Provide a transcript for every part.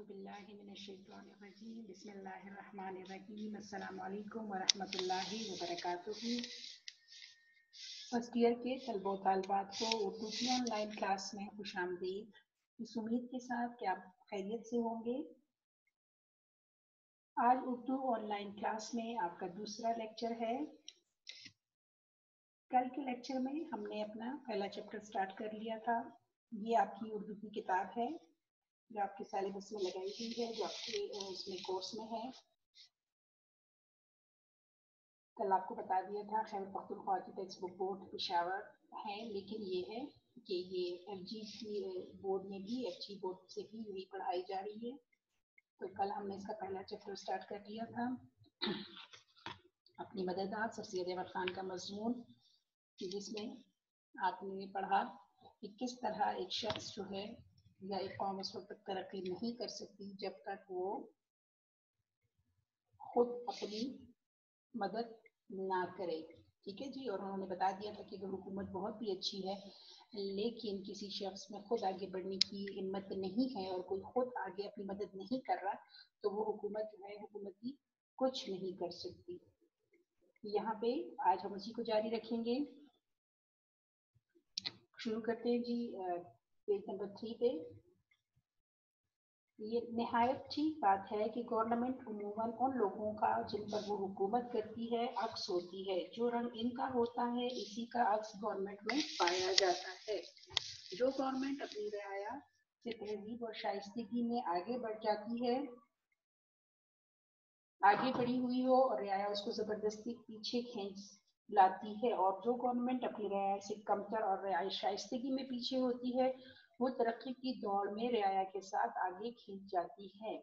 باللہ من الشیطان الرجیم بسم اللہ الرحمن الرحیم السلام علیکم ورحمۃ اللہ وبرکاتہ۔ فرسٹ ایئر کے طلبہ و طالبات کو اردو کی آن لائن کلاس میں خوش آمدید۔ اس امید کے ساتھ کہ آپ خیریت سے ہوں گے۔ آج اردو آن لائن کلاس میں آپ کا دوسرا لیکچر ہے۔ کل کے لیکچر میں ہم نے اپنا پہلا چیپٹر سٹارٹ کر لیا تھا۔ یہ آپ کی اردو کی کتاب ہے جو آپ کے سیلیبس میں لگائی ہوئی ہے، جو آپ کے اس میں کورس میں ہے۔ کل آپ کو بتا دیا تھا خیبر پختونخوا کی ٹیکسٹ بک بورڈ پشاور ہے، لیکن یہ ہے کہ یہ ایف جی کی بورڈ میں بھی، ایف جی بورڈ سے بھی یہی پڑھائی جا رہی ہے۔ تو کل ہم نے اس کا پہلا چیپٹر سٹارٹ کر لیا تھا، اپنی مددگار سر سید احمد خان کا مضمون، جس میں آپ نے پڑھا کہ کس طرح ایک شخص جو ہے یا ایک قوم اس وقت تک ترقی نہیں کر سکتی جب تک وہ خود اپنی مدد نہ کرے۔ ٹھیک ہے جی، اور انہوں نے بتا دیا تھا کہ اگر حکومت بہت بھی اچھی ہے لیکن کسی شخص میں خود آگے بڑھنے کی ہمت نہیں ہے اور کوئی خود آگے اپنی مدد نہیں کر رہا تو وہ حکومت جو ہے حکومتی کچھ نہیں کر سکتی۔ یہاں پہ آج ہم اسی کو جاری رکھیں گے۔ شروع کرتے ہیں جی پیج نمبر 3 پہ۔ یہ نہایت ٹھیک بات ہے کہ گورنمنٹ عموماً ان لوگوں کا جن پر وہ حکومت کرتی ہے عکس ہوتی ہے۔ جو رنگ ان کا ہوتا ہے اسی کا عکس گورنمنٹ میں پایا جاتا ہے۔ جو گورنمنٹ اپنی رعایا سے تہذیب اور شائستگی میں آگے بڑھ جاتی ہے، آگے بڑھی ہوئی ہو اور رعایا اس کو زبردستی پیچھے کھینچ لاتی ہے، اور جو گورنمنٹ اپنی رعایا سے کمتر اور رعایا شائستگی میں پیچھے ہوتی ہے وہ ترقی کی دوڑ میں رعایا کے ساتھ آگے کھینچ جاتی ہے۔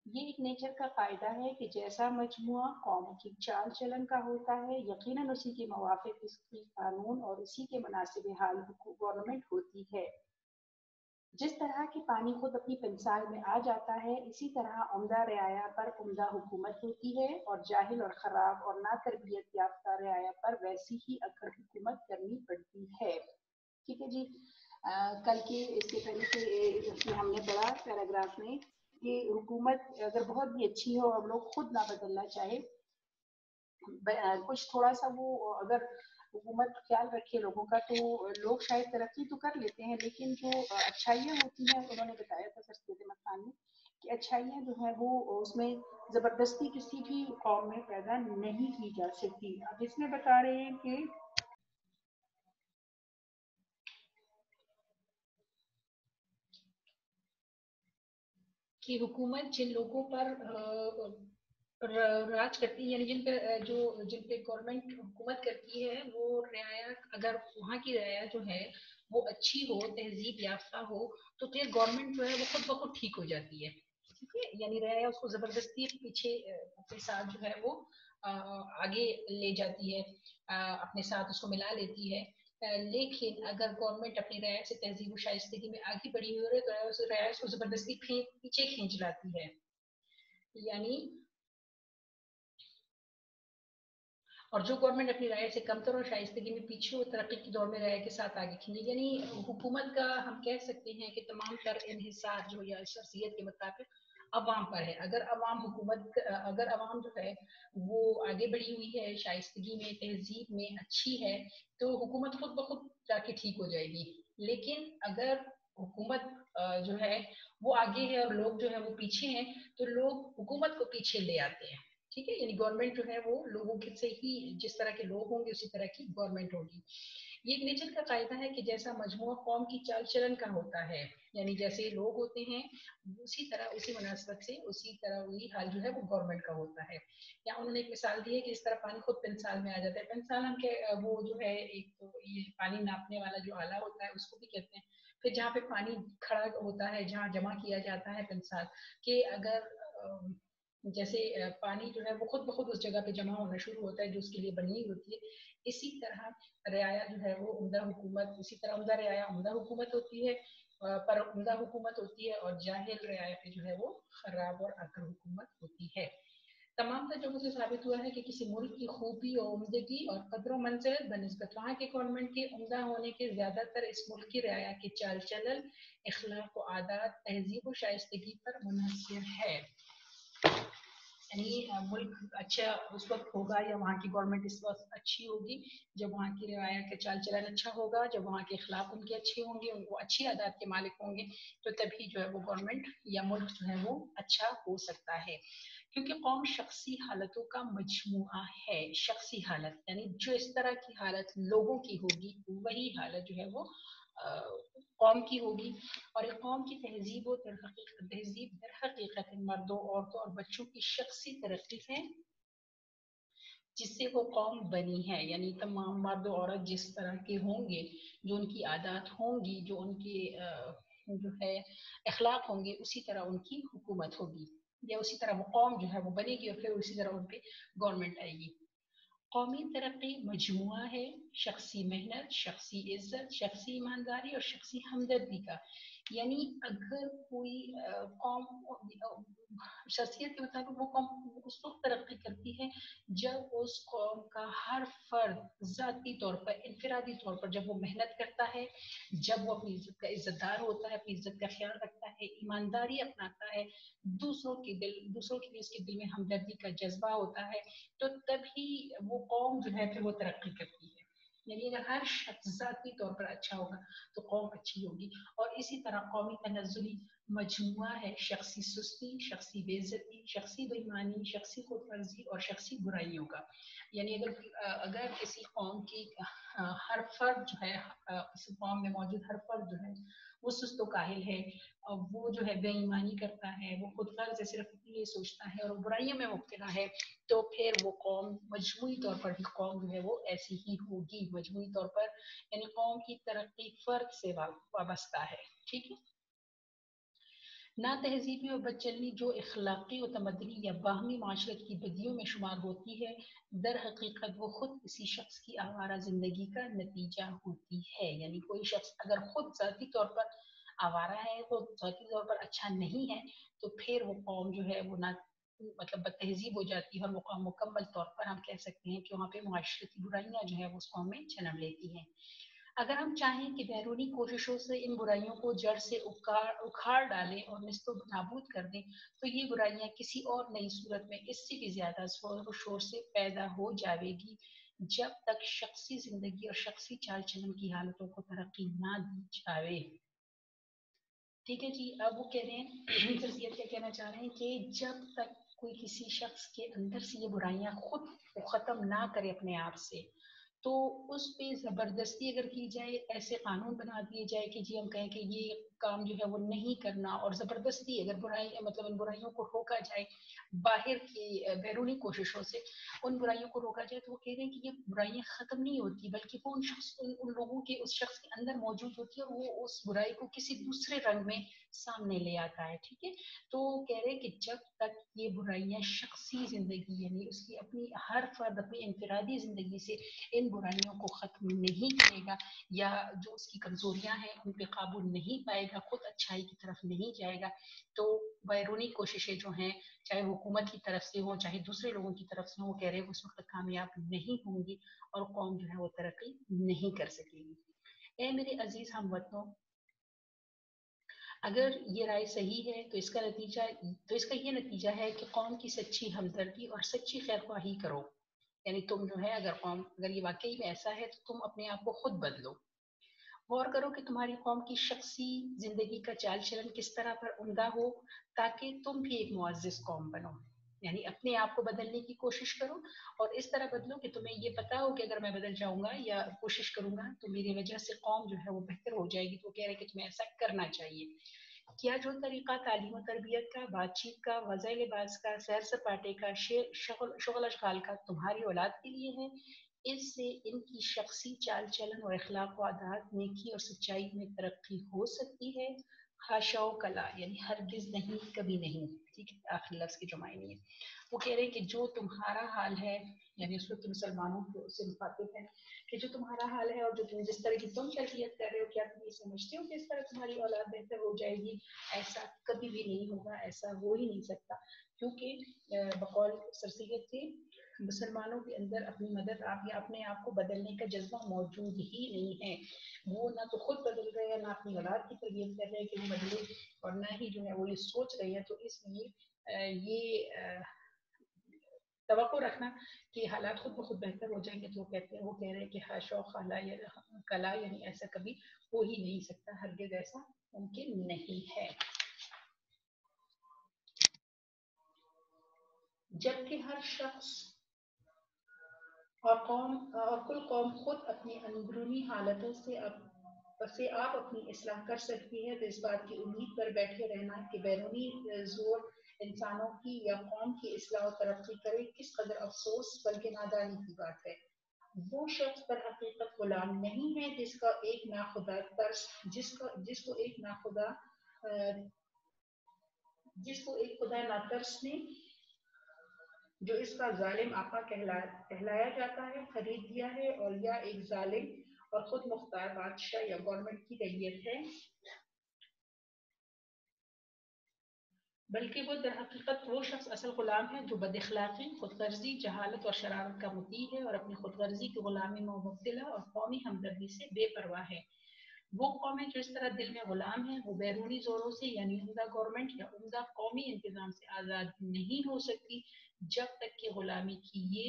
یہ ایک نیچر کا قاعدہ ہے کہ جیسا مجموعہ قوم کی چال چلن کا ہوتا ہے، یقیناً اسی کے موافق اس کی قانون اور اسی کے مناسب حال گورنمنٹ ہوتی ہے۔ جس طرح کہ پانی خود اپنی پنسال میں آ جاتا ہے، اسی طرح عمدہ رعایا پر عمدہ حکومت ہوتی ہے، اور جاہل اور خراب اور ناتربیت یافتہ رعایا پر ویسی ہی اکڑ حکومت کرنی پڑتی ہے۔ ٹھیک ہے جی، کل کے اس سے پہلے کہ ہم نے پڑھا پیراگراف میں کہ حکومت اگر بہت بھی اچھی ہو اور لوگ خود نہ بدلنا چاہے، کچھ تھوڑا سا وہ اگر حکومت خیال رکھے لوگوں کا تو لوگ شاید ترقی تو کر لیتے ہیں، لیکن جو اچھائیاں ہوتی ہیں انہوں نے بتایا تھا سر سید احمد خان نے کہ اچھائیاں جو ہیں وہ اس میں زبردستی کسی بھی قوم میں پیدا نہیں کی جا سکتی۔ اب اس میں بتا رہے ہیں کہ حکومت جن لوگوں پر راج کرتی ہے، یعنی جن پہ گورنمنٹ حکومت کرتی ہے، وہ رعایا اگر وہاں کی رعایا جو ہے وہ اچھی ہو، تہذیب یافتہ ہو، تو پھر گورنمنٹ جو ہے وہ خود بخود ٹھیک ہو جاتی ہے۔ ٹھیک ہے، یعنی رعایا اس کو زبردستی پیچھے اپنے ساتھ جو ہے وہ آگے لے جاتی ہے، اپنے ساتھ اس کو ملا لیتی ہے۔ لیکن اگر گورنمنٹ اپنی رعایا سے تہذیب و شائستگی میں آگے بڑھی ہوئی ہے تو رعایا کو زبردستی پیچھے کھینچ لاتی ہے۔ یعنی اور جو گورنمنٹ اپنی رعایا سے کمتر اور شائستگی میں پیچھے ہو، ترقی کی دوڑ میں رعایا کے ساتھ آگے کھینچے۔ یعنی حکومت کا ہم کہہ سکتے ہیں کہ تمام تر انحصار جو یا شخصیت کے مطابق عوام پر ہے۔ اگر عوام جو ہے وہ آگے بڑھی ہوئی ہے، شائستگی میں، تہذیب میں اچھی ہے، تو حکومت خود بخود جا کے ٹھیک ہو جائے گی۔ لیکن اگر حکومت جو ہے وہ آگے ہے اور لوگ جو ہے وہ پیچھے ہیں تو لوگ حکومت کو پیچھے لے آتے ہیں۔ ٹھیک ہے، یعنی گورنمنٹ جو ہے وہ لوگوں سے ہی، جس طرح کے لوگ ہوں گے اسی طرح کی گورنمنٹ ہوگی۔ یہ ایک نیچر کا قاعدہ ہے کہ جیسا مجموعہ قوم کی چال چلن کا ہوتا ہے، یعنی جیسے لوگ ہوتے ہیں اسی طرح، اسی مناسبت سے اسی طرح وہی حال جو ہے وہ گورنمنٹ کا ہوتا ہے۔ یا انہوں نے ایک مثال دی ہے کہ اس طرح پانی خود پنسال میں آ جاتا ہے۔ پنسال ہم وہ جو ہے ایک تو یہ پانی ناپنے والا جو آلہ ہوتا ہے اس کو بھی کہتے ہیں۔ پھر جہاں پہ پانی کھڑا ہوتا ہے، جہاں جمع کیا جاتا ہے پنسال، کہ اگر جیسے پانی جو ہے وہ خود بخود اس جگہ پہ جمع ہونا شروع ہوتا ہے جو اس کے لیے بنی ہوتی ہے، اسی طرح رعایا جو ہے وہ عمدہ حکومت، اسی طرح عمدہ رعایا عمدہ حکومت ہوتی ہے، پر عمدہ حکومت ہوتی ہے، اور جاہل رعایا پہ جو ہے وہ خراب اور اکڑ حکومت ہوتی ہے۔ तमाम तजुर्बों से साबित हुआ है कि किसी मुल्क की खूबी और उम्दगी और कदर मंजिल बनिस्बत वहाँ के गवर्नमेंट के उम्दा होने के ज़्यादातर इस मुल्क की रियाया की चाल चलन, इखलाक व आदात, तहजीब व शाइस्तगी पर मुनहसर है। यानी मुल्क अच्छा उस वक्त होगा या वहाँ की गवर्नमेंट इस वक्त अच्छी होगी जब वहाँ की रिवाया का चाल चलन अच्छा होगा, जब वहाँ के अखलाक उनके अच्छे होंगे, उनको अच्छी आदत के मालिक होंगे, तो तभी जो है वो गवर्नमेंट या मुल्क जो है वो अच्छा हो सकता है। क्योंकि कौम शख्सी हालतों का मजमुआ है। शख्सी हालत यानी जो इस तरह की हालत लोगों की होगी वही हालत जो है वो कौम की होगी। और एक कौम की तहजीब और तहजीब दर हकीकत मर्दों, औरतों और बच्चों की शख्सी तरक्की है जिससे वो कौम बनी है। यानी तमाम मर्द औरत जिस तरह के होंगे, जो उनकी आदत होंगी, जो उनके जो है अखलाक होंगे, उसी तरह उनकी हुकूमत होगी या उसी तरह वो कौम जो है वो बनेगी और फिर उसी तरह उन पर गवर्नमेंट आएगी। कौमी तरक्की मजमुआ है शख्सी मेहनत, शख्सी इज्जत, शख्सी ईमानदारी और शख्सी हमदर्दी का। यानी अगर कोई कौम शख्सियत के मुताबिक वो कौम उस वक्त तरक्की करती है जब उस कौम का हर फर्द ज़ाती तौर पर, इनफरादी तौर पर जब वो मेहनत करता है, जब वो अपनी इज्जत का इज्जतदार होता है, अपनी इज्जत का ख्याल रखता है, ईमानदारी अपनाता है, दूसरों के लिए उसके दिल में हमदर्दी का जज्बा होता है, तो तभी वो कौम जो है फिर वो तरक्की करती है। यानी अगर हर शख्स ज़ाती तौर पर अच्छा होगा तो कौम अच्छी होगी। और इसी तरह कौमी तनज़्ज़ुली मजमुआ है शख्सी सुस्ती, शख्सी बेइज्जती, शख्सी बेईमानी, शख्सी खुदगर्जी और शख्सी बुराइयों का। यानी अगर किसी कौम की हर फर्द जो है इस कौम में मौजूद हर फर्द जो है वो सुस्त काहिल है, वो जो है बेईमानी करता है, वो खुदगर्ज है, सिर्फ अपने लिए सोचता है और बुराइयों में मुब्तला है, तो फिर वो कौम मजमूई तौर पर भी कौम जो है वो ऐसी ही होगी मजमूई तौर पर। यानी कौम की तरक्की फर्द से वाबस्ता है। ठीक है। ना तहजीबी और बदचलनी जो इखलाकी और तमदनी या बाहमी माशरत की बदियों में शुमार होती है, दर हकीकत वो खुद किसी शख्स की आवारा जिंदगी का नतीजा होती है। यानी कोई शख्स अगर खुद ज़ाती तौर पर आवारा है, खुद ज़ाती तौर पर अच्छा नहीं है, तो फिर वो कौम जो है वो ना मतलब बदतहजीब हो जाती है और वो मुकम्मल तौर पर हम कह सकते हैं कि वहाँ पे मुआशरती बुराइयाँ जो है वो उस कौम में जन्म लेती हैं। अगर हम चाहें कि बैरूनी कोशिशों से इन बुराइयों को जड़ से उखाड़ डालें और निस्तो नाबूद कर दें, तो ये बुराइयां किसी और नई सूरत में इससे भी ज्यादा शोर शोर से पैदा हो जाएगी जब तक शख्सी जिंदगी और शख्सी चाल चलन की हालतों को तरक्की ना दी जाए। ठीक है जी। अब वो कह रहे हैं शख्सियत क्या कहना चाह रहे हैं कि जब तक कोई किसी शख्स के अंदर से ये बुराइयां खुद को ख़त्म ना करे अपने आप से, तो उस पे ज़बरदस्ती अगर की जाए, ऐसे कानून बना दिए जाए कि जी हम कहें कि ये काम जो है वो नहीं करना, और ज़बरदस्ती अगर बुराई मतलब इन बुराइयों को रोका जाए बाहर की बैरूनी कोशिशों से, उन बुराइयों को रोका जाए, तो वो कह रहे हैं कि ये बुराइयां ख़त्म नहीं होती बल्कि वो उन लोगों के उस शख्स के अंदर मौजूद होती है और वो उस बुराई को किसी दूसरे रंग में सामने ले आता है। ठीक है। तो कह रहे हैं कि जब तक ये बुराइयां शख्सी जिंदगी यानी उसकी अपनी हर फर्द अपनी इनफरादी जिंदगी से इन बुराइयों को ख़त्म नहीं करेगा या जो उसकी कमजोरियां हैं उन पर काबू नहीं पाएगा, खुद अच्छाई की तरफ नहीं जाएगा, तो बैरूनी कोशिशें जो हैं चाहे हुकूमत की तरफ से हो चाहे दूसरे लोगों की तरफ से हो, वो कह रहे हैं उस वक्त कामयाब नहीं होंगी और कौम जो है वो तरक्की नहीं कर सकेगी। ए मेरे अजीज हम वतनों, अगर ये राय सही है तो इसका ये नतीजा है कि कौम की सच्ची हमदर्दी और सच्ची खैर ख्वाही करो। यानी तुम जो है अगर ये वाकई में ऐसा है तो तुम अपने आप को खुद बदलो। गौर करो कि तुम्हारी कौम की शख्सी जिंदगी का चाल चलन किस तरह पर उमदा हो, ताकि तुम भी एक मुअज़्ज़िज़ कौम बनो। यानी अपने आप को बदलने की कोशिश करो और इस तरह बदलो कि तुम्हें ये पता हो कि अगर मैं बदल जाऊंगा या कोशिश करूंगा तो मेरी वजह से कौम जो है वो बेहतर हो जाएगी। तो कह रहे हैं कि तुम्हें ऐसा करना चाहिए। क्या जो तरीका तालीम तरबियत का, बातचीत का, वज़ा लिबास का, सैर सपाटे का, शुगल अशगाल का तुम्हारी औलाद के लिए है, इससे इनकी शख्सी चाल चलन और अखलाक व आदात नेकी और सच्चाई में तरक्की हो सकती है। حاشا و کلا یعنی ہرگز نہیں کبھی نہیں، ٹھیک ہے، آخری لفظ کی جو معنی ہے وہ کہہ رہے ہیں کہ جو تمہارا حال ہے، یعنی اس وقت مسلمانوں سے مخاطب ہے کہ جو تمہارا حال ہے اور جو تم جس طرح کی تم تربیت کر رہے ہو، کیا تم یہ سمجھتے ہو کہ اس طرح تمہاری اولاد بہتر ہو جائے گی؟ ایسا کبھی بھی نہیں ہوگا، ایسا ہو ہی نہیں سکتا، کیونکہ بقول سر سید کے مسلمانوں کے اندر اپنی مدد آپ یا اپنے آپ کو بدلنے کا جذبہ موجود ہی نہیں ہے، وہ نہ تو خود بدل رہے ہیں، نہ اپنی اولاد کی تربیت کر رہے ہیں کہ وہ بدلے، اور نہ ہی جو ہے وہ یہ سوچ رہے ہیں، تو اس لیے یہ توقع رکھنا کہ حالات خود بخود بہتر ہو جائیں گے، تو وہ کہہ رہے ہیں کہ حاشا خلا یا کلا یعنی ایسا کبھی ہو ہی نہیں سکتا، ہرگز ایسا ممکن نہیں ہے۔ جبکہ ہر شخص اور کل قوم خود اپنی اندرونی حالتوں سے آپ اپنی اصلاح کر سکتی ہے، تو اس بات کی امید پر بیٹھے رہنا کہ بیرونی زور انسانوں کی یا قوم کی اصلاح و ترقی کرے کس قدر افسوس بلکہ نادانی کی بات ہے۔ وہ شخص پر حقیقت غلام نہیں ہے جس کا ایک ناخدا ترس جس کو ایک ناخدا جس کو ایک خدا ناترس نے جو اس کا ظالم آقا کہلایا جاتا ہے خرید دیا ہے، اور یا ایک ظالم اور خود مختار بادشاہ یا گورنمنٹ کی ریت ہے، بلکہ وہ در حقیقت وہ شخص اصل غلام ہے جو بد اخلاقی، خود غرضی، جہالت اور شرارت کا مطیع ہے اور اپنی خود غرضی کی غلامی میں مبتلا اور قومی ہمدردی سے بے پرواہ ہے۔ وہ قومیں جو اس طرح دل میں غلام ہیں وہ بیرونی زوروں سے یعنی عمدہ گورنمنٹ یا عمدہ قومی انتظام سے آزاد نہیں ہو سکتی جب تک کہ غلامی کی یہ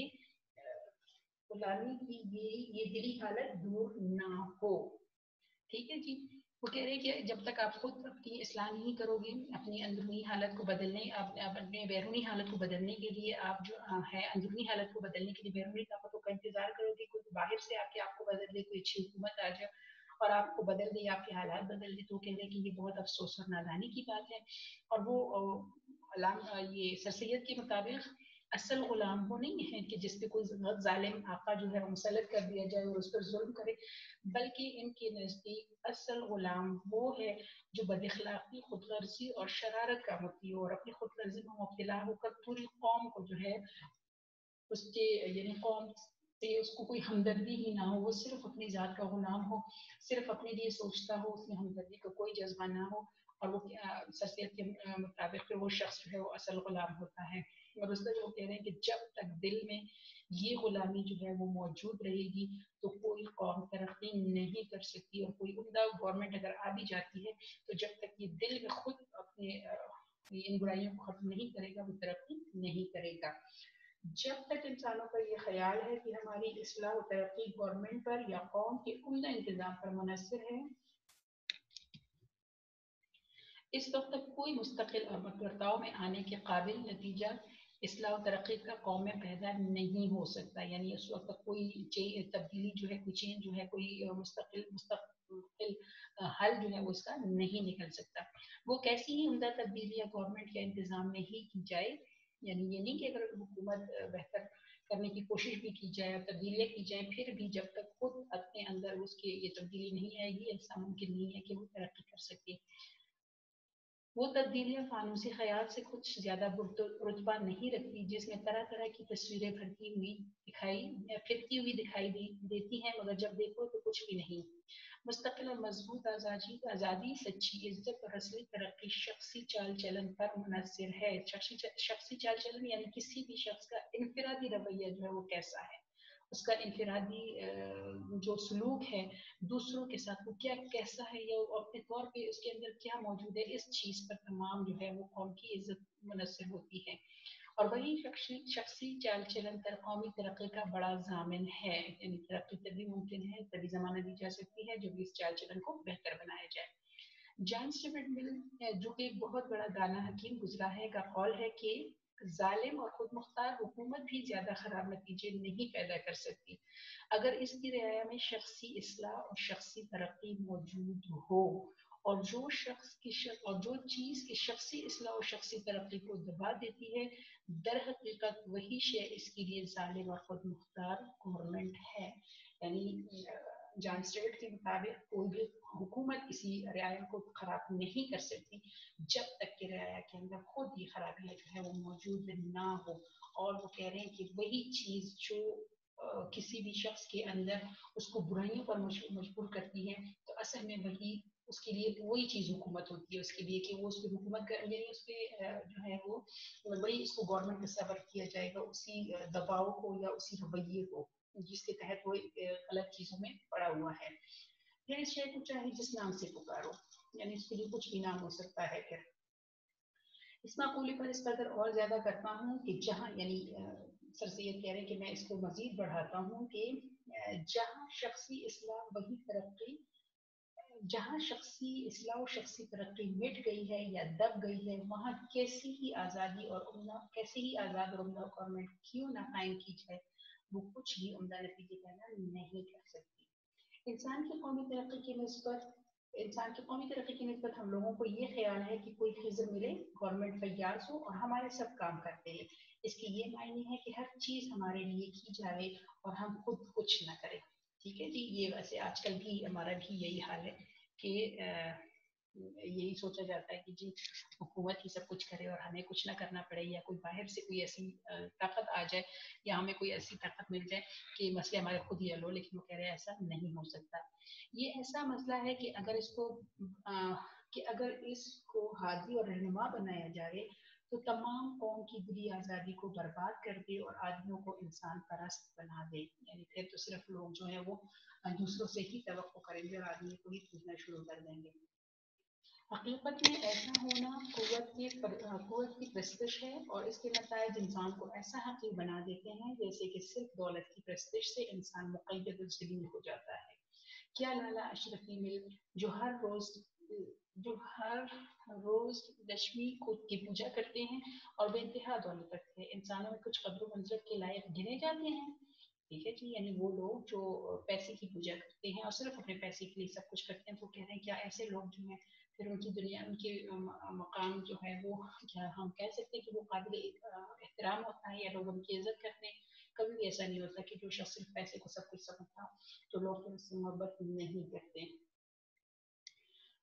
دلی حالت دور نہ ہو، ٹھیک ہے جی۔ وہ کہہ رہے ہیں کہ جب تک آپ خود اپنی اصلاح نہیں کرو گے، اپنی اندرونی حالت کو بدلنے، اپنے بیرونی حالت کو بدلنے کے لیے آپ جو ہے اندرونی حالت کو بدلنے کے لیے بیرونی طاقتوں کا انتظار کرو گے، کوئی باہر سے آ کے آپ کو بدل دے، کوئی اچھی حکومت آ جائے اور آپ کو بدل دے، آپ کے حالات بدل دے، تو کہہ رہے ہیں کہ یہ بہت افسوس اور نادانی کی بات ہے۔ اور وہ یہ سر سید کے مطابق اصل غلام وہ نہیں ہے کہ جس پہ کوئی ظالم آقا جو ہے مسلط کر دیا جائے اور اس پر ظلم کرے، بلکہ ان کے نزدیک اصل غلام وہ ہے جو بد اخلاقی، خود غرضی اور شرارت کا مطیع ہو اور اپنی خود غرضی میں مبتلا ہو کر پوری قوم کو جو ہے اس کے یعنی قوم سے اس کو کوئی ہمدردی ہی نہ ہو، وہ صرف اپنی ذات کا غلام ہو، صرف اپنے لیے سوچتا ہو، اس میں ہمدردی کا کوئی جذبہ نہ ہو، اور وہ سر سید کے مطابق پھر وہ شخص جو ہے وہ اصل غلام ہوتا ہے۔ اور اس طرح وہ کہہ رہے ہیں کہ جب تک دل میں یہ غلامی جو ہے وہ موجود رہے گی تو کوئی قوم ترقی نہیں کر سکتی، اور کوئی عمدہ گورنمنٹ اگر آ بھی جاتی ہے تو جب تک یہ دل میں خود اپنے ان برائیوں کو ختم نہیں کرے گا وہ ترقی نہیں کرے گا۔ جب تک انسانوں کا یہ خیال ہے کہ ہماری اصلاح و ترقی گورنمنٹ پر یا قوم کے عمدہ انتظام پر منحصر ہے، اس وقت تک کوئی مستقل اور برتاؤ میں آنے کے قابل نتیجہ اصلاح و ترقی کا قوم میں پیدا نہیں ہو سکتا، یعنی اس وقت تک کوئی تبدیلی جو ہے، کوئی چینج جو ہے، کوئی مستقل حل جو ہے وہ اس کا نہیں نکل سکتا۔ وہ کیسی ہی عمدہ تبدیلی یا گورنمنٹ یا انتظام میں ہی کی جائے، یعنی یہ نہیں کہ اگر حکومت بہتر کرنے کی کوشش بھی کی جائے اور تبدیلیاں کی جائیں، پھر بھی جب تک خود اپنے اندر اس کے یہ تبدیلی نہیں آئے گی، ایسا ممکن نہیں ہے کہ وہ ترقی کر سکے۔ وہ تبدیلیاں فانوسی خیال سے کچھ زیادہ رتبہ نہیں رکھتی، جس میں طرح طرح کی تصویریں پھرتی ہوئی دکھائی دیتی ہیں، مگر جب دیکھو تو کچھ بھی نہیں۔ مستقل اور مضبوط آزادی، سچی عزت اور اصلی ترقی شخصی چال چلن پر منحصر ہے۔ شخصی چال چلن یعنی کسی بھی شخص کا انفرادی رویہ جو ہے وہ کیسا ہے، اس کا انفرادی جو سلوک ہے دوسروں کے ساتھ وہ کیسا ہے، یا اپنے طور پہ اس کے اندر کیا موجود ہے، اس چیز پر تمام جو ہے وہ قوم کی عزت منحصر ہوتی ہے، اور وہی شخصی چال چلن قومی ترقی کا بڑا ضامن ہے، یعنی ترقی تبھی ممکن ہے، تبھی زمانہ دی جا سکتی ہے جب اس چال چلن کو بہتر بنایا جائے۔ جان اسٹیورٹ مل جو کہ ایک بہت بڑا دانا حکیم گزرا ہے کا قول ہے کہ ظالم اور خود مختار حکومت بھی زیادہ خراب نتیجے نہیں پیدا کر سکتی اگر اس کی رعایا میں شخصی اصلاح اور شخصی ترقی موجود ہو، اور جو چیز کی شخصی اصلاح اور شخصی ترقی کو دبا دیتی ہے در حقیقت وہی شے اس کے لیے ظالم اور خود مختار گورنمنٹ ہے۔ یعنی जॉन स्टेट के मुताबिक कोई भी हुकूमत किसी रियाया को खराब नहीं कर सकती जब तक कि रियाया के अंदर खुद ये खराबियाँ जो है वो मौजूद ना हो। और वो कह रहे हैं कि वही चीज़ जो किसी भी शख्स के अंदर उसको बुराइयों पर मजबूर करती है, तो असल में वही उसके लिए वही चीज़ हुकूमत होती है उसके लिए, कि वो उस पर हुकूमत कर, यानी उस पर जो है वो वही इसको गवर्नमेंट का सबर किया जाएगा, उसी दबाव को या उसी रवैये को जिसके तहत वो गलत चीज़ों में पड़ा हुआ है। फिर इस शय को चाहे जिस नाम से पुकारो, यानी इसके लिए कुछ भी नाम हो सकता है। फिर इस माकूले पर इस कदर और ज़्यादा करता हूँ कि जहाँ, यानी सर सैयद कह रहे हैं कि मैं इसको मज़ीद बढ़ाता हूँ कि जहाँ शख्सी इस्लाह वही तरक्की, जहाँ शख्सी इस्लाह और शख्सी तरक्की मिट गई है या दब गई है, वहाँ कैसी ही आज़ादी और उम्दा, कैसी ही आज़ाद और उम्दा गवर्नमेंट क्यों ना कायम की जाए, वो कुछ भी उम्दा नतीजे पैदा नहीं कर सकती। इंसान की कौमी तरक्की की नस्बत हम लोगों को ये ख्याल है कि कोई खिज़र मिले, गवर्नमेंट तैयार हो और हमारे सब काम करते हैं। इसकी ये मायने है कि हर चीज़ हमारे लिए की जाए और हम खुद कुछ ना करें। ठीक है जी, ये वैसे आजकल भी हमारा भी यही हाल है कि यही सोचा जाता है कि जी हुकूमत ही सब कुछ करे और हमें कुछ ना करना पड़े, या कोई बाहर से कोई ऐसी ताकत आ जाए या हमें कोई ऐसी ताकत मिल जाए कि मसले हमारे खुद ही हल हो। लेकिन वो कह रहे हैं ऐसा नहीं हो सकता। ये ऐसा मसला है कि अगर इसको हादी और रहनुमा बनाया जाए तो तमाम कौम की दिली आज़ादी को बर्बाद कर दे और आदमियों को इंसान परस्त बना दे। यानी फिर तो सिर्फ लोग जो है वो दूसरों से ही तवक्को करेंगे और आदमी को ही पूछना शुरू कर देंगे। हकीकत में ऐसा होना कुव्वत की प्रस्तिश है और इसके नतायज इंसान को ऐसा हकीर बना देते हैं जैसे कि सिर्फ दौलत की प्रस्तिश से इंसान मुक़य्यद ज़लील हो जाता है। क्या लाला अशरफी मिल जो हर रोज लक्ष्मी खुद की पूजा करते हैं और बेइंतहा दौलत रखते हैं, इंसानों में कुछ कद्र मंजरत के लायक गिने जाते हैं? ठीक है जी, यानी वो लोग जो पैसे की पूजा करते हैं और सिर्फ अपने पैसे के लिए सब कुछ करते हैं, तो कह रहे हैं क्या ऐसे लोग जो हैं फिर उनकी दुनिया, उनके मकाम जो है वो, क्या हम कह सकते हैं कि वो काबिल एहतराम होता है या लोग उनकी इज्जत करते हैं? कभी भी ऐसा नहीं होता कि जो शख्स सिर्फ पैसे को सब कुछ समझता हो तो लोग फिर उससे मोहब्बत नहीं करते।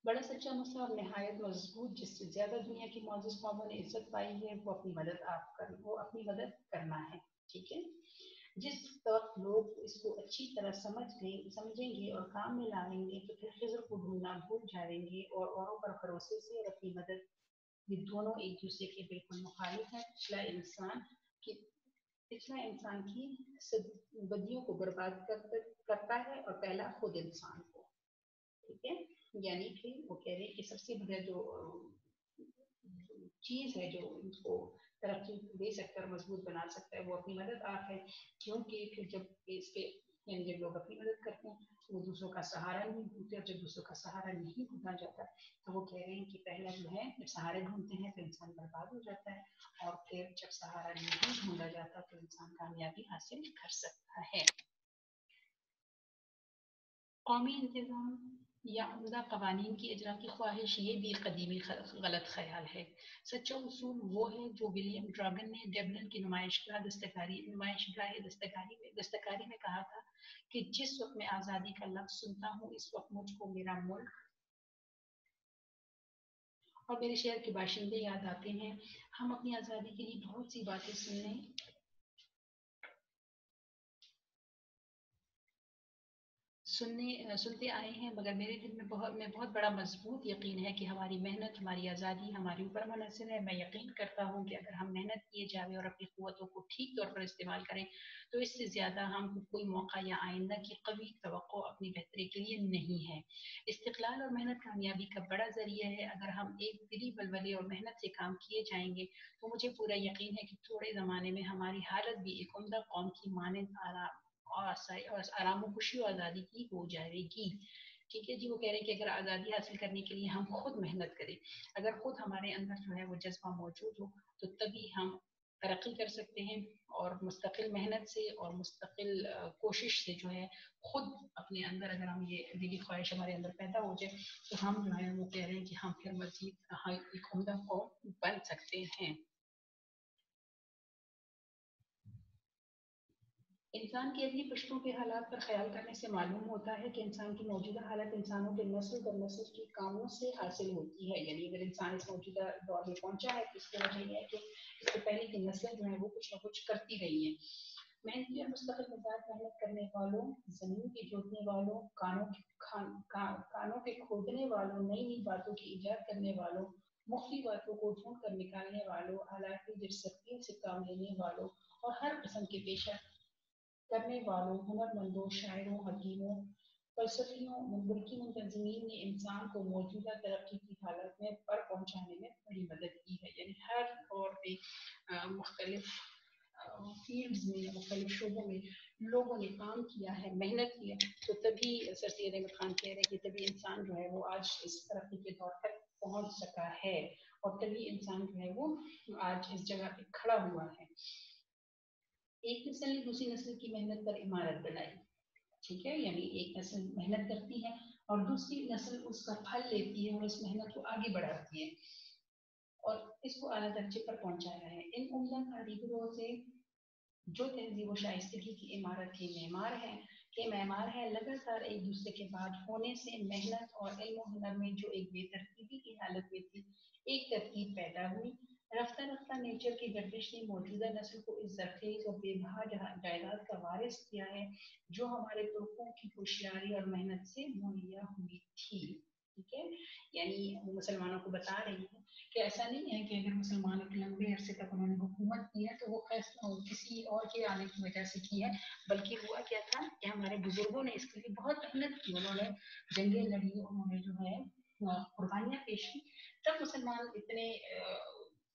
बड़ा सच्चा मसला और नहायत मजबूत, जिससे ज्यादा दुनिया की मौजूद कौमों ने इज्जत पाई है, वो अपनी मदद करना है। ठीक है, जिस वक्त लोग इसको अच्छी तरह समझेंगे और काम में लाएंगे तो फिर खिज़र को ढूंढना भूल जाएंगे और औरों पर भरोसे से और अपनी मदद, ये दोनों एक दूसरे के बिल्कुल मुखालिफ है। की पिछला इंसान की बदियों को बर्बाद करता है और पहला खुद इंसान को। ठीक है, यानी कि वो कह रहे हैं कि सबसे बड़ा जो चीज है जो उनको तरक्की दे सकता है और मजबूत बना सकता है, वो अपनी मदद आप है। क्योंकि फिर जब इस पे, यानी जब लोग अपनी मदद करते हैं तो वो दूसरों का सहारा नहीं ढूंढते, और जब दूसरों का सहारा नहीं ढूंढा जाता तो वो कह रहे हैं कि पहला जो है जब सहारे ढूंढते हैं तो इंसान बर्बाद हो जाता है, और फिर जब सहारा नहीं ढूंढा जाता तो इंसान कामयाबी हासिल कर सकता है। कौमी इंतज़ाम या उम्दा कवानीन की इजरा की ख्वाहिश ये भी कदीमी गलत ख्याल है। सच्चा उसूल वो है जो विलियम ड्रैगन ने डबलिन की नुमाइशगाह दस्तकारी में कहा था कि जिस वक्त मैं आज़ादी का लफ्ज़ सुनता हूँ इस वक्त मुझको मेरा मुल्क और मेरे शहर के बाशिंदे याद आते हैं। हम अपनी आज़ादी के लिए बहुत सी बातें सुनते आए हैं, मगर मेरे दिल में बहुत बड़ा मजबूत यकीन है कि हमारी मेहनत, हमारी आज़ादी हमारे ऊपर मुनहसर है। मैं यकीन करता हूँ कि अगर हम मेहनत किए जाए और अपनी क़ुव्वतों को ठीक तौर पर इस्तेमाल करें तो इससे ज़्यादा हम कोई मौका या आइंदा की कभी तवक्को अपनी बेहतरी के लिए नहीं है। इस्तिक़लाल और मेहनत कामयाबी का बड़ा ज़रिया है। अगर हम एक दिली बलबले और मेहनत से काम किए जाएंगे तो मुझे पूरा यकीन है कि थोड़े ज़माने में हमारी हालत भी एक उम्दा कौम की मानंद और आराम खुशी और आज़ादी की हो जाएगी। ठीक है जी, वो कह रहे हैं कि अगर आज़ादी हासिल करने के लिए हम खुद मेहनत करें, अगर खुद हमारे अंदर जो है वो जज्बा मौजूद हो तो तभी हम तरक्की कर सकते हैं। और मुस्तकिल मेहनत से और मुस्तकिल कोशिश से जो है खुद अपने अंदर, अगर हम ये दिली ख्वाहिश हमारे अंदर पैदा हो जाए तो हम जो है वो कह रहे हैं कि हम फिर मजीद एक उम्दा कौम बन सकते हैं। इंसान की अपनी पुश्तों के हालात पर ख्याल करने से मालूम होता है कि इंसान की मौजूदा हालत इंसानों के नस्ल दर नस्ल के कामों से हासिल होती है। यानी अगर इंसान इस मौजूदा दौर में पहुंचा है तो इसकी वजह यह है कि इससे पहले की नस्लें जो है वो कुछ न कुछ करती रही हैं। मेहनती और मुस्तकिल मिजाज मेहनत करने वालों, जमीन के जोतने वालों, कानों के खोदने वालों, नई नई बातों की ईजाद करने वालों, मुख्तलिफ बातों को ढूंढ कर निकालने वालों, हालात की दिलचस्पी से काम लेने वालों और हर किस्म के पेशा करने वालों, हुनरमंदों, शायरों, हकीमों, फलसफियों, मुबरकी मुंतजमीन ने इंसान को मौजूदा तरक्की की हालत में पर पहुंचाने में बड़ी मदद की है। यानी हर तौर पे मुख्तलिफ फील्ड्स में, मुख्तलिफ शोबों में लोगों ने काम किया है, मेहनत की है, तो तभी सर सैयद अहमद खान कह रहे हैं कि तभी इंसान जो है वो आज इस तरक्की के दौर तक पहुंच सका है और तभी इंसान जो है वो आज इस जगह पे खड़ा हुआ है। एक नस्ल ने दूसरी नस्ल की मेहनत पर इमारत बनाई, ठीक है, यानी एक नस्ल मेहनत करती है और दूसरी नस्ल उसका फल लेती है और इस मेहनत को आगे बढ़ाती है और इसको आला दर्जे पर पहुंचाया है। इन उम्दा कारीगरों से जो तहजीब व शाइस्तगी की इमारत के मैमार है लगातार एक दूसरे के बाद होने से मेहनत और इल्म हुनर में जो एक बेतरतीबी की हालत में थी एक तरतीब पैदा हुई। रफ्ता रफ्ता नेचर की गर्दिश ने मौजूदा नस्ल को इस जरखेज और बेबहा जायदाद का वारिस किया है जो हमारे तुर्कों की होशियारी और मेहनत से मुहैया हुई थी। ठीक है, यानी वो मुसलमानों को बता रही है कि ऐसा नहीं है कि अगर मुसलमानों के लंबे अरसे तक उन्होंने हुकूमत की है तो वो किसी और के आने की वजह से की है, बल्कि हुआ क्या था कि हमारे बुजुर्गों ने इसके लिए बहुत मेहनत की, उन्होंने जंगें लड़ी, उन्होंने जो है कुर्बानियां पेश की, तब मुसलमान इतने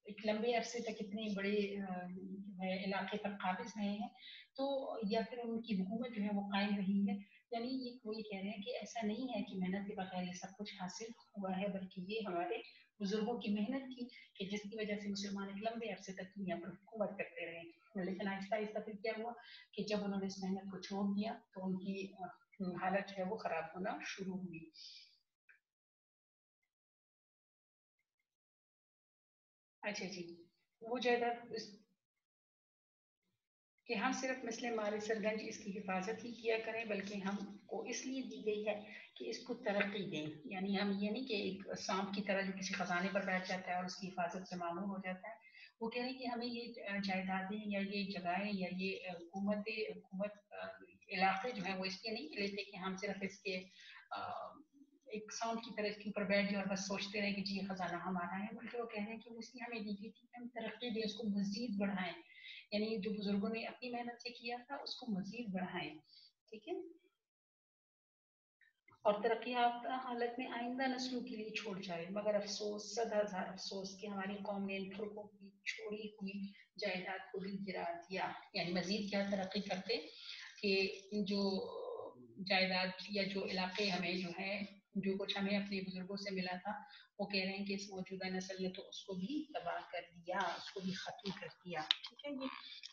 एक लंबे अरसे तक इतने बड़े जो है इलाके पर काबिज रहे हैं, तो या फिर उनकी हुकूमत जो है वो कायम रही है। यानी ये कोई कह रहे हैं कि ऐसा नहीं है कि मेहनत के बगैर ये सब कुछ हासिल हुआ है, बल्कि ये हमारे बुजुर्गों की मेहनत की कि जिसकी वजह से मुसलमान एक लंबे अरसे तक दुनिया पर हुकूमत करते रहे। लेकिन आहिस्ता आहिस्ता फिर क्या हुआ कि जब उन्होंने इस मेहनत को छोड़ दिया तो उनकी हालत जो है वो खराब होना शुरू हुई। अच्छा जी, वो जायदाद कि हम सिर्फ मिसल मारे सरगंज इसकी हिफाजत ही किया करें, बल्कि हमको इसलिए दी गई है कि इसको तरक्की दें। यानी हम ये नहीं कि एक सांप की तरह जो किसी खजाने पर बैठ जाता है और उसकी हिफाजत से मामूर हो जाता है। वो कह रहे हैं कि हमें ये जायदादें या ये जगहें या ये हुकूमत इलाके जो है वो इसलिए नहीं लेते कि हम सिर्फ इसके एक सांप की तरह इसके ऊपर बैठ जाए और बस सोचते रहे कि जी खजाना हमारा है, बल्कि वो कह रहे हैं कि वो इसलिए हमें दी गई थी कि हम तरक्की दें, उसको मजीद बढ़ाएं, यानी जो बुजुर्गों ने अपनी मेहनत से किया था उसको मजीद बढ़ाएं। ठीक है, और तरक्की याफ्ता हालत में आइंदा नस्लों के लिए छोड़ जाए, मगर अफसोस सदा हजार अफसोस कि हमारी कौम ने इन तुर्कों की छोड़ी हुई जायदाद को भी गिरा दिया। यानी मजीद क्या तरक्की करते कि जो जायदाद या जो इलाके हमें जो है जो कुछ हमें अपने बुजुर्गों से मिला था, वो कह रहे हैं कि इस मौजूदा नस्ल ने तो उसको भी तबाह कर दिया, उसको भी खत्म कर दिया। ठीक है, ये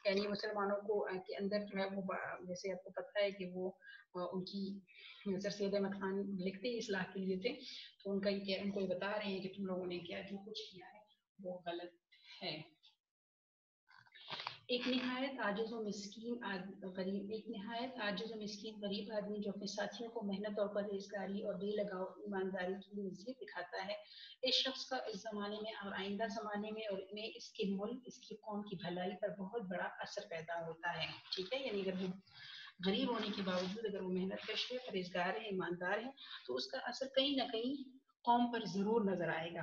यानी मुसलमानों को के अंदर जो है वो जैसे आपको पता है कि वो उनकी सर सैयद अहमद खान लिखते ही इसलाह के लिए थे, तो उनको ये बता रहे हैं कि तुम लोगों ने क्या जो कुछ किया है वो गलत है। एक नहायत आजिज और मिस्कीन गरीब आदमी जो अपने साथियों को मेहनत और परहेजगारी और बेलगाव ईमानदारी की नज़ीर दिखाता है, इस शख्स का इस जमाने में और आइंदा जमाने में और में इसके मुल्क इसकी कौम की भलाई पर बहुत बड़ा असर पैदा होता है। ठीक है, यानी अगर वो गरीब होने के बावजूद अगर वो मेहनत कश है, परहेजगार है, ईमानदार है, तो उसका असर कहीं ना कहीं कौम पर जरूर नजर आएगा,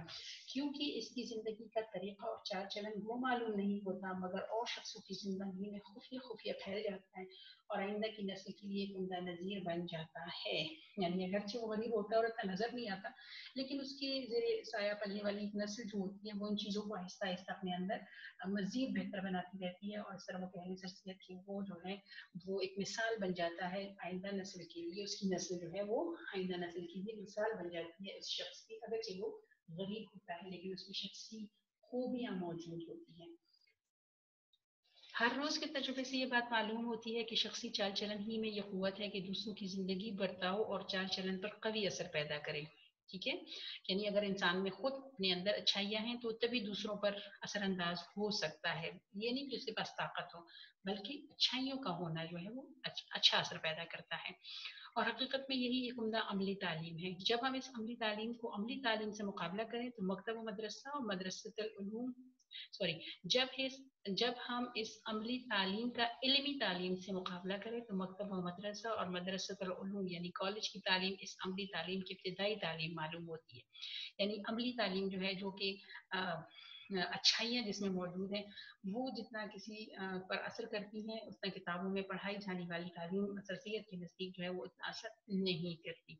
क्योंकि इसकी जिंदगी का तरीका और चाल चलन वो मालूम नहीं होता, मगर और शख्सों की जिंदगी में खुफिया खुफिया फैल जाता है और आइंदा की नस्ल के लिए उमदा नजीर बन जाता है। यानी अगरचे वो गरीब होता है और इतना नजर नहीं आता, लेकिन उसके जेरे साया पलने वाली एक नस्ल जो होती है वो इन चीज़ों को आहिस्ता आहिस्ता अपने अंदर मजीद बेहतर बनाती रहती है और इस तरह वो पहली शख्सियत की वो जो है वो एक मिसाल बन जाता है आइंदा नस्ल के लिए, उसकी नस्ल जो है वो आइंदा नस्ल की भी मिसाल बन जाती है इस शख्स की, अगरचे वो गरीब होता है लेकिन उसकी शख्सी खूबियां मौजूद होती हैं। हर रोज के तजुर्बे से ये बात मालूम होती है कि शख्सी चाल चलन ही में यह कुव्वत है कि दूसरों की जिंदगी, बर्ताव और चाल चलन पर कवी असर पैदा करे। ठीक है, यानी अगर इंसान में खुद अपने अंदर अच्छाइयाँ हैं तो तभी दूसरों पर असरअंदाज हो सकता है, ये नहीं कि उसके पास ताकत हो, बल्कि अच्छाइयों का होना जो है वो अच्छा असर पैदा करता है। और हकीकत में यही एक उम्दा अमली तालीम है। जब हम इस अमली तालीम को अमली तालीम से मुकाबला करें तो मकतब मदरसा और मदरसतुल उलूम सॉरी जब इस जब हम इस अमली तालीम का इल्मी तालीम से मुकाबला करें तो मकतब मदरसा और मदरसतुल उलूम यानी कॉलेज की तालीम इस अमली तालीम की इब्तिदाई तालीम मालूम होती है। यानी अमली तालीम जो है जो कि अच्छाइयाँ जिसमें मौजूद हैं वो जितना किसी पर असर करती हैं उतना किताबों में पढ़ाई जाने वाली तालीम सरसियत के नज़दीक जो है वो उतना असर नहीं करती।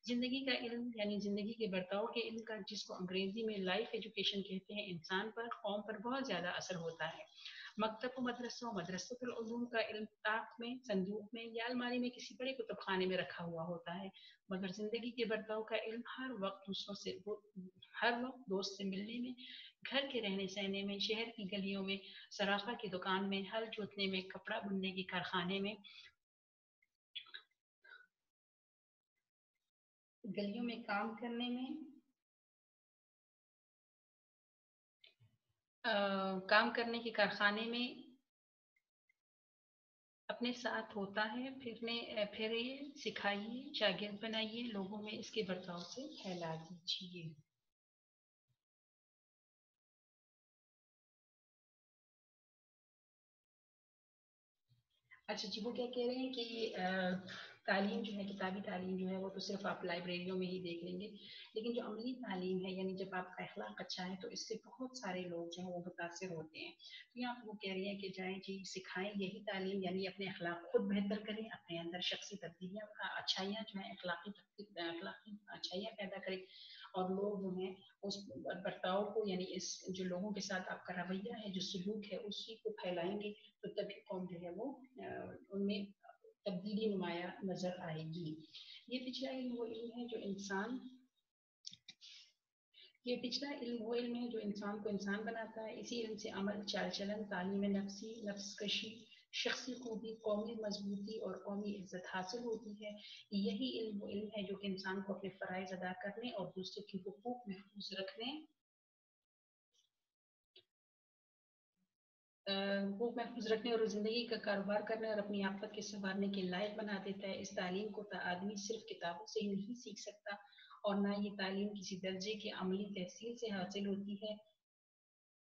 जिंदगी का इल्म यानी जिंदगी के बर्ताव के इल्म का जिसको अंग्रेजी में लाइफ एजुकेशन कहते हैं इंसान पर कौम पर बहुत ज़्यादा असर होता है। मकतब मदरसों मदरसतुल उलूम का इल्म ताक में संदूक में या अलमारी में किसी बड़े कुतुब खाने में रखा हुआ होता है, मगर जिंदगी के बर्ताव का इल्म हर वक्त दोस्त से मिलने में, घर के रहने सहने में, शहर की गलियों में, सराफा की दुकान में, हल जोतने में, कपड़ा बुनने के कारखाने में, गलियों में काम करने में, काम करने के कारखाने में अपने साथ होता है। फिरिए, सिखाइए, शागिर्द बनाइए, लोगों में इसके बर्ताव से फैला दीजिए। अच्छा जी, वो क्या कह रहे हैं कि तालीम जो है, किताबी तालीम जो है वो तो सिर्फ आप लाइब्रेरियों में ही देख लेंगे, लेकिन जो अमली तालीम है यानी जब आपका अखलाक अच्छा है तो इससे बहुत सारे लोग जो हैं वो मुतासिर होते हैं। तो यहाँ पे वो कह रही हैं कि जाएं जी सिखाएं यही तालीम, यानी अपने अखलाक खुद बेहतर करें, अपने अंदर शख्सी तब्दीलियाँ अच्छाइयाँ जो है अखलाकी अच्छाइयाँ पैदा करें, और लोग जो हैं उस बर्ताव को यानी इस जो लोगों के साथ आपका रवैया है, जो सलूक है, उसी को फैलाएंगे तो तभी कौम जो है वो उनमें तब्दीली नुमाया नजर आएगी। ये पिछला इल्म वो इल्म है जो इंसान ये पिछला इल्म वो इल्म है जो इंसान को इंसान बनाता है। इसी इल्म से अमल, चाल चलन, तालीम नफ्सी, नफ्स कशी, शख्सी खूबी, कौमी मजबूती और कौमी इज्जत हासिल होती है। यही इल्म वो इल्म है जो कि इंसान को अपने फ़राइज़ अदा करने और दूसरे के हुकूक महफूज रखने वो महफूज रखने और ज़िंदगी का कारोबार करने और अपनी आफत के संवारने के लायक बना देता है। इस तालीम को आदमी सिर्फ किताबों से ही नहीं सीख सकता, और ना ये तालीम किसी दर्जे की अमली तहसील से हासिल होती है,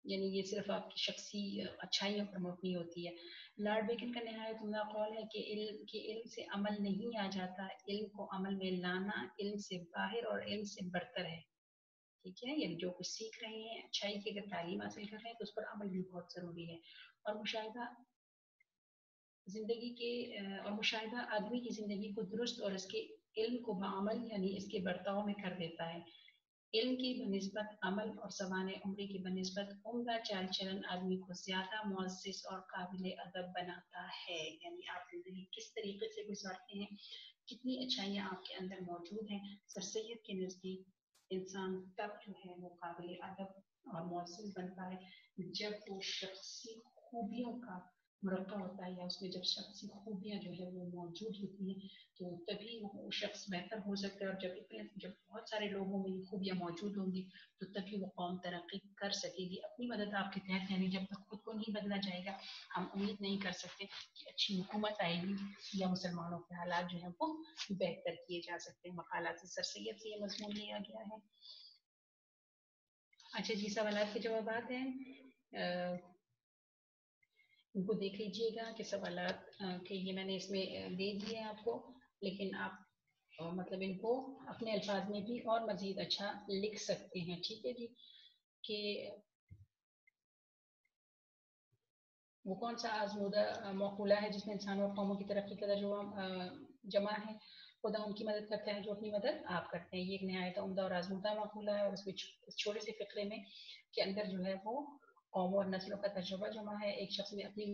यानी ये सिर्फ आपकी शख्सी अच्छाइयों पर मबनी होती है। लॉर्ड बेकन का नहायत उम्दा कौल है कि इल्म से अमल नहीं आ जाता, इल्म को अमल में लाना इल्म से बाहर और इल्म से बरतर है। ठीक है, यानी जो कुछ सीख रहे हैं, अच्छाई की अगर तालीम हासिल कर रहे हैं तो उस पर अमल भी बहुत ज़रूरी है। और मुशाहिदा और मुशाहिदा आदमी की ज़िंदगी को दुरुस्त और इसके इल्म को बाअमल यानी इसके बर्ताव में कर देता है। इल्म की बनिस्बत अमल और सवाने उम्री की बनिस्बत उम्दा चाल चलन आदमी को ज़्यादा मुअज़्ज़ज़ और काबिल अदब बनाता है। यानी आप ज़िंदगी किस तरीके से गुजारते हैं, कितनी अच्छाइयाँ आपके अंदर मौजूद हैं, सर सैयद के नज़दीक इंसान तब जो है वो काबिल अदब और मुअज़्ज़ज़ बनता है जब वो शख्सी खूबियों का मुरक्का होता है, या उसमें जब शख्सी खूबियाँ जो है वो मौजूद होती हैं तो तभी वो शख्स बेहतर हो सकता है। और जब बहुत सारे लोगों में ये खूबियाँ मौजूद होंगी तो तभी वो कौम तरक्की कर सकेगी अपनी मदद आपके तहत। यानी जब तक खुद को नहीं बदला जाएगा हम उम्मीद नहीं कर सकते कि अच्छी हुकूमत आएगी या मुसलमानों के हालात जो है वो बेहतर किए जा सकते हैं। मकालात से सर सैयद से ये मजमून लिया गया है। अच्छा जी, सवालात के जवाब हैं, इनको देख लीजिएगा कि सवालात के ये मैंने इसमें दे दिए हैं आपको, लेकिन आप मतलब इनको अपने अल्फाज में भी और मजीद अच्छा लिख सकते हैं। ठीक है जी, कि वो कौन सा आजमूदा मौकूला है जिसमें इंसानों और कौमों की तरक्की का तजुर्बा जमा है। खुदा उनकी मदद करता है जो अपनी मदद आप करते हैं। ये एक नहायत उम्दा और आजमूदा मौकूला है, और उसमें छोटे से फिक्रे में के अंदर जो है वो कौमों और नस्लों का तजुर्बा जमा है। एक शख्स ने अपनी